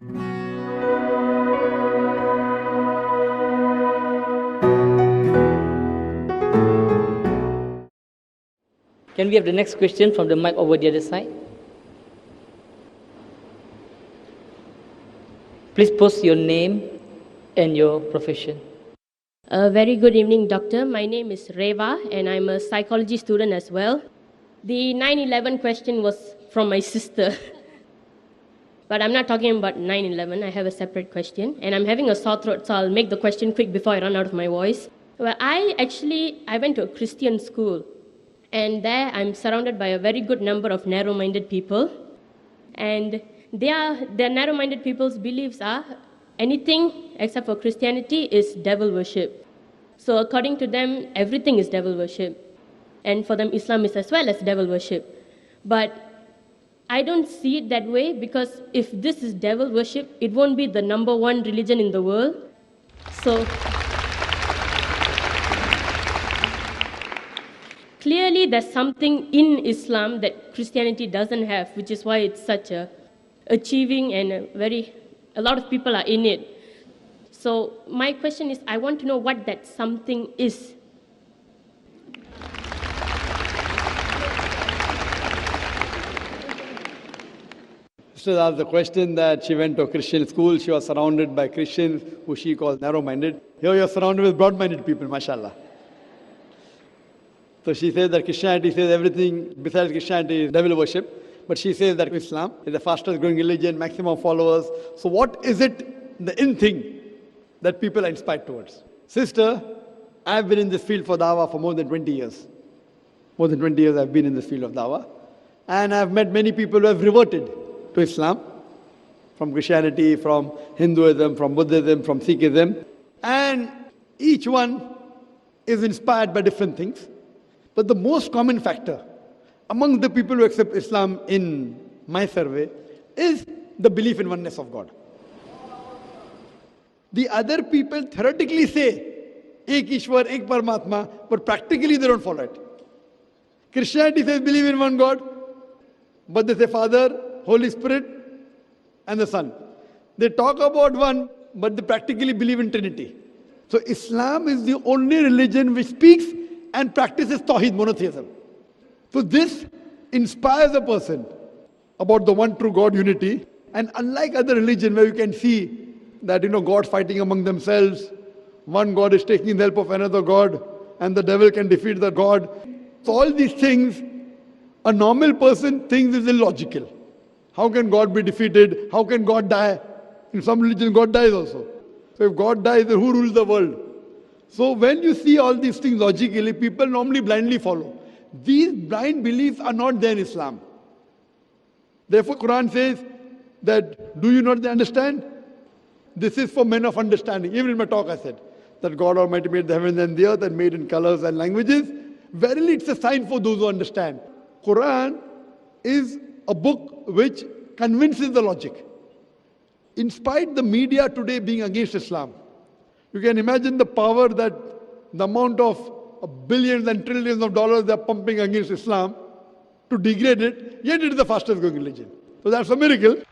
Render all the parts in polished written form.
Can we have the next question from the mic over the other side? Please post your name and your profession. A very good evening, Doctor. My name is Reva, and I'm a psychology student as well. The 9/11 question was from my sister. But I'm not talking about 9/11. I have a separate question, and I'm having a sore throat, so I'll make the question quick before I run out of my voice. Well, I went to a Christian school, and there I'm surrounded by a very good number of narrow-minded people, and their narrow-minded people's beliefs are anything except for Christianity is devil worship. So according to them, everything is devil worship. And for them, Islam is as well as devil worship. But I don't see it that way, because if this is devil worship, it won't be the number one religion in the world. So clearly there's something in Islam that Christianity doesn't have, which is why it's such a achieving and a lot of people are in it. So my question is, I want to know what that something is. Sister asked the question that she went to a Christian school, she was surrounded by Christians who she calls narrow-minded. Here you're surrounded with broad-minded people, mashallah. So she says that Christianity says everything besides Christianity is devil worship. But she says that Islam is the fastest growing religion, maximum followers. So what is it, the in thing, that people are inspired towards? Sister, I've been in this field for dawah for more than 20 years. More than 20 years I've been in this field of dawah. And I've met many people who have reverted to Islam, from Christianity, from Hinduism, from Buddhism, from Sikhism. And each one is inspired by different things. But the most common factor among the people who accept Islam in my survey is the belief in oneness of God. The other people theoretically say, Ek Ishwar, Ek Paramatma, but practically they don't follow it. Christianity says believe in one God, but they say Father, Holy Spirit, and the Son. They talk about one, but they practically believe in Trinity. So Islam is the only religion which speaks and practices Tawheed, monotheism. So this inspires a person about the one true God unity. And unlike other religions where you can see that, gods fighting among themselves, one God is taking the help of another God, and the devil can defeat the God. So all these things, a normal person thinks is illogical. How can God be defeated? How can God die? In some religions, God dies also. So if God dies, then who rules the world? So when you see all these things logically, people normally blindly follow. These blind beliefs are not there in Islam. Therefore, Quran says that, do you not understand? This is for men of understanding. Even in my talk I said that God Almighty made the heavens and the earth and made in colors and languages. Verily, it's a sign for those who understand. Quran is a book which convinces the logic. In spite the media today being against Islam, you can imagine the power that the amount of billions and trillions of dollars they are pumping against Islam to degrade it, yet it is the fastest growing religion. So that's a miracle.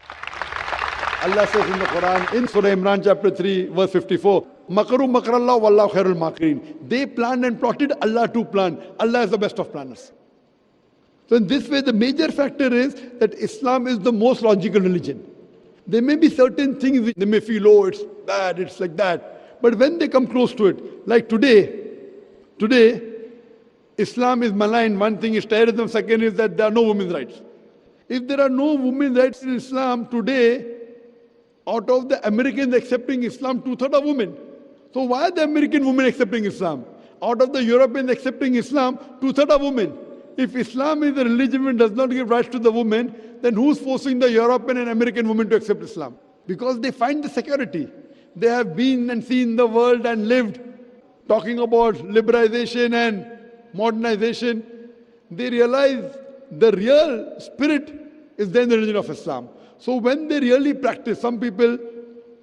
Allah says in the Quran, in Surah Imran chapter 3, verse 54, Makaru makrallah wallahu khairul makirin. They planned and plotted, Allah too planned. Allah is the best of planners. So in this way, the major factor is that Islam is the most logical religion. There may be certain things which they may feel, oh, it's bad, it's like that. But when they come close to it, like today, Islam is maligned. One thing is terrorism, second is that there are no women's rights. If there are no women's rights in Islam today, out of the Americans accepting Islam, 2/3 are women. So why are the American women accepting Islam? Out of the Europeans accepting Islam, 2/3 are women. If Islam is a religion which does not give rights to the women, then who's forcing the European and American women to accept Islam? Because they find the security. They have been and seen the world and lived, talking about liberalization and modernization. They realize the real spirit is there in the religion of Islam. So when they really practice, some people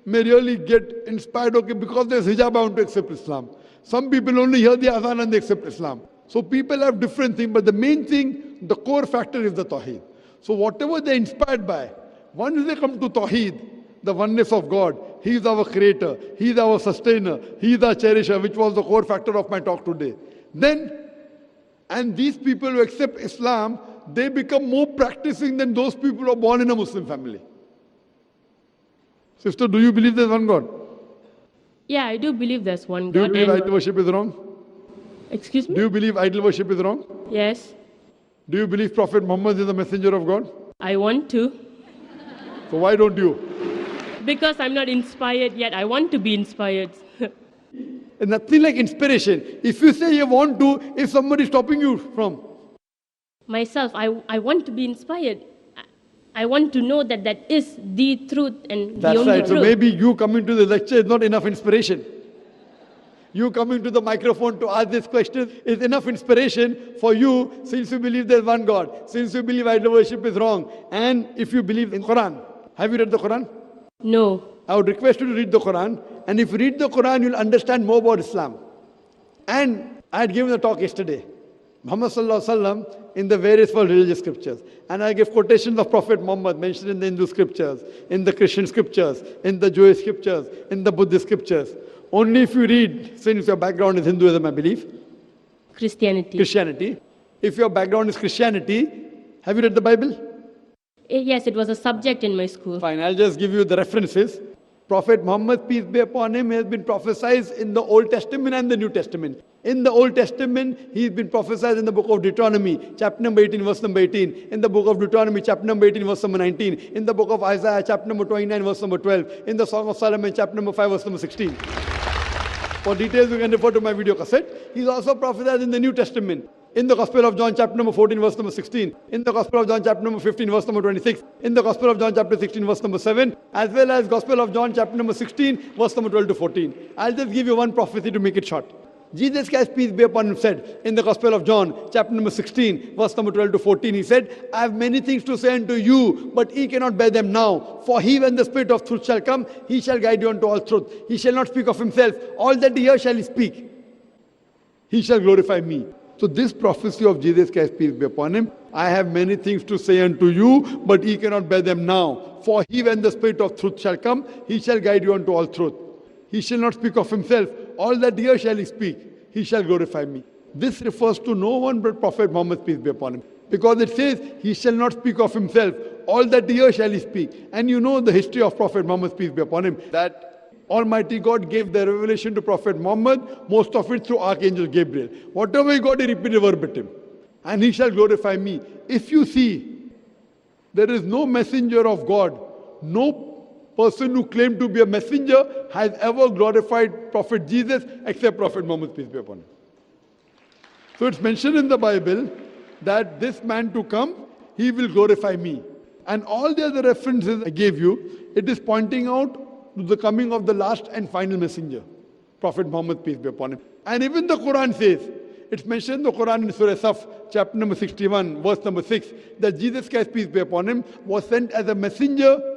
may really get inspired, okay, because there's hijab, I want to accept Islam. Some people only hear the azan and they accept Islam. So people have different things, but the main thing, the core factor is the Tawheed. So whatever they're inspired by, once they come to Tawheed, the oneness of God. He is our creator. He is our sustainer. He is our cherisher, which was the core factor of my talk today. Then, and these people who accept Islam, they become more practicing than those people who are born in a Muslim family. Sister, do you believe there's one God? Yeah, I do believe there's one Do you God. believe and- idol worship is wrong? Excuse me? Do you believe idol worship is wrong? Yes, Do you believe Prophet Muhammad is the messenger of God? I want to. So why don't you? Because I'm not inspired yet. I want to be inspired. It's nothing like inspiration. If you say you want to, if somebody is stopping you from, Myself, I want to be inspired. I want to know that that is the truth and that's the only right. So truth. maybe you coming to the lecture is not enough inspiration. You coming to the microphone to ask this question is enough inspiration for you, since you believe there's one God, since you believe idol worship is wrong, and if you believe in Quran. Have you read the Quran? No. I would request you to read the Quran, and if you read the Quran, you'll understand more about Islam. And I had given a talk yesterday, Muhammad Sallallahu Alaihi Wasallam, in the various world religious scriptures. And I gave quotations of Prophet Muhammad mentioned in the Hindu scriptures, in the Christian scriptures, in the Jewish scriptures, in the Buddhist scriptures. Only if you read, since your background is Hinduism, I believe, Christianity. Christianity. If your background is Christianity, have you read the Bible? Yes, it was a subject in my school. Fine, I'll just give you the references. Prophet Muhammad, peace be upon him, has been prophesied in the Old Testament and the New Testament. In the Old Testament, he's been prophesied in the book of Deuteronomy, chapter number 18, verse number 18. In the book of Deuteronomy, chapter number 18, verse number 19. In the book of Isaiah, chapter number 29, verse number 12. In the Song of Solomon, chapter number 5, verse number 16. For details, you can refer to my video cassette. He's also prophesied in the New Testament. In the Gospel of John, chapter number 14, verse number 16. In the Gospel of John, chapter number 15, verse number 26. In the Gospel of John, chapter 16, verse number 7. As well as Gospel of John, chapter number 16, verse number 12 to 14. I'll just give you one prophecy to make it short. Jesus Christ, peace be upon him, said in the Gospel of John, chapter number 16, verse number 12 to 14, he said, I have many things to say unto you, but ye cannot bear them now. For he, when the Spirit of truth shall come, he shall guide you unto all truth. He shall not speak of himself. All that he hears shall he speak. He shall glorify me. So this prophecy of Jesus Christ, peace be upon him, I have many things to say unto you, but ye cannot bear them now. For he, when the Spirit of truth shall come, he shall guide you unto all truth. He shall not speak of himself. All that he hears shall he speak. He shall glorify me. This refers to no one but Prophet Muhammad, peace be upon him. Because it says, he shall not speak of himself. All that he hears shall he speak. And you know the history of Prophet Muhammad, peace be upon him, that Almighty God gave the revelation to Prophet Muhammad, most of it through Archangel Gabriel. Whatever he got, he repeated verbatim. And he shall glorify me. If you see, there is no messenger of God, no person who claimed to be a messenger has ever glorified Prophet Jesus except Prophet Muhammad, peace be upon him. So it's mentioned in the Bible that this man to come, he will glorify me. And all the other references I gave you, it is pointing out to the coming of the last and final messenger, Prophet Muhammad, peace be upon him. And even the Quran says, it's mentioned in the Quran in Surah Saf, chapter number 61, verse number 6, that Jesus Christ, peace be upon him, was sent as a messenger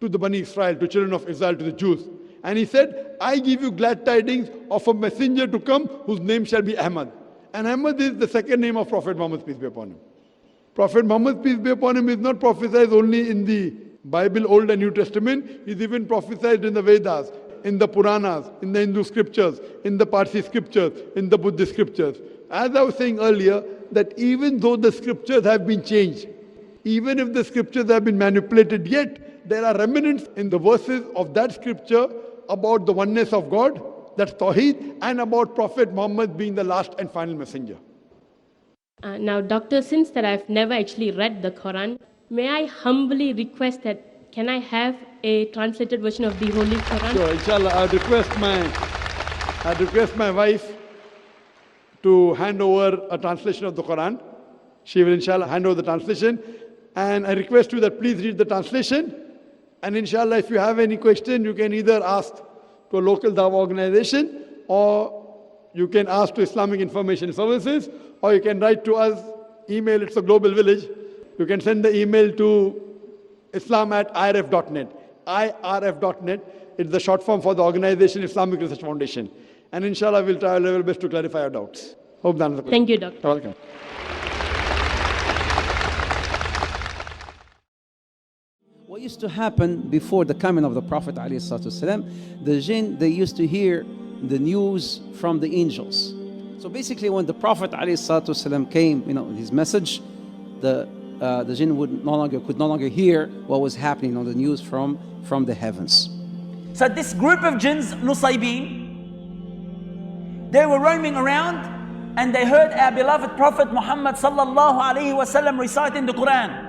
to the Bani Israel, to children of Israel, to the Jews. And he said, I give you glad tidings of a messenger to come whose name shall be Ahmad. And Ahmad is the second name of Prophet Muhammad, peace be upon him. Prophet Muhammad, peace be upon him, is not prophesied only in the Bible, Old and New Testament. He's even prophesied in the Vedas, in the Puranas, in the Hindu scriptures, in the Parsi scriptures, in the Buddhist scriptures. As I was saying earlier, that even though the scriptures have been changed, even if the scriptures have been manipulated, yet there are remnants in the verses of that scripture about the oneness of God, that's Tawheed, and about Prophet Muhammad being the last and final messenger. Now, Doctor, since that I've never actually read the Quran, may I humbly request that can I have a translated version of the Holy Quran? So, inshallah, I'd request my wife to hand over a translation of the Quran. She will, inshallah, hand over the translation. And I request you that please read the translation. And inshallah, if you have any question, you can either ask to a local Dawah organization, or you can ask to Islamic Information Services, or you can write to us, email, it's a global village. You can send the email to islam@irf.net. irf.net. It's the short form for the organization Islamic Research Foundation. And inshallah, we'll try our level best to clarify your doubts. Hope that answers the question. Thank you, Doctor. You're welcome. What used to happen before the coming of the Prophet ﷺ, the jinn, they used to hear the news from the angels. So basically when the Prophet ﷺ came, his message, the jinn could no longer hear what was happening on the news from the heavens. So this group of jinns, Nusaybin, they were roaming around and they heard our beloved Prophet Muhammad sallallahu alaihi wasallam reciting the Quran.